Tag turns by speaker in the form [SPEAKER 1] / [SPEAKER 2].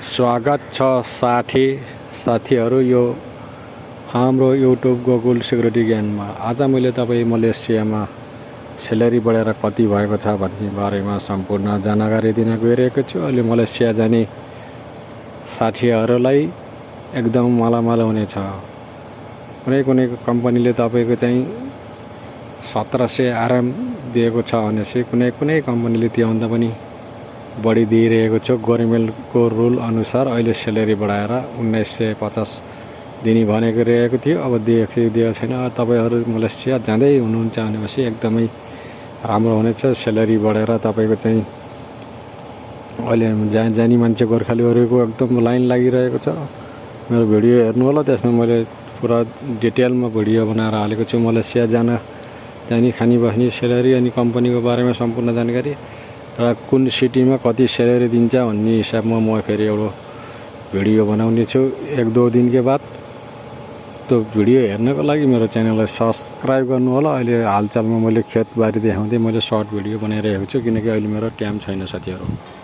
[SPEAKER 1] स्वागत छ साथी साथीहरू यो हाम्रो युट्युब गोकुल सिक्युरिटी ज्ञानमा। आज मैले तपाईँ मलेसियामा स्यालेरी बढेर कति भएको छ भन्ने बारेमा सम्पूर्ण जानकारी दिन गइरहेको छु। अहिले मलेसिया जाने साथीहरूलाई एकदम मालामाल हुनेछ। कुनै कुनै कम्पनीले तपाईको चाहिँ 1700 आराम दिएको छ भने चाहिँ कुनै कुनै कम्पनीले त्योभन्दा पनि बढी दिइरहेको छ। गभर्नमेन्टको रुल अनुसार अहिले स्यालेरी बढाएर 1950 दिने भनेको रहेको थियो। अब दिएको छैन। तपाईहरु मलेसिया जाँदै हुनुहुन्छ भनेपछि एकदमै राम्रो हुनेछ। स्यालेरी बढेर तपाईको चाहिँ अहिले जानी मान्छे गोर्खालीहरुको एकदम लाइन लागिरहेको छ। मेरो भिडियो हेर्नु होला, त्यसमा मैले पुरा डिटेलमा भिडियो बनाएर हालेको छु। मलेसिया जानी खानी बस्ने स्यालेरी अनि कम्पनीको बारेमा सम्पूर्ण जानकारी र कुन सिटीमा कति स्यालेरी दिन्छ भन्ने हिसाबमा म फेरि एउटा भिडियो बनाउने छु 1-2 दिनको बाद। त्यो भिडियो हेर्नको लागि मेरो च्यानललाई सब्स्क्राइब गर्नु होला। अहिले हालचालमा मैले खेतबारी देखाउँदै मैले सर्ट भिडियो बनाइरहेको छु किनकि अहिले मेरो टाइम छैन साथीहरु।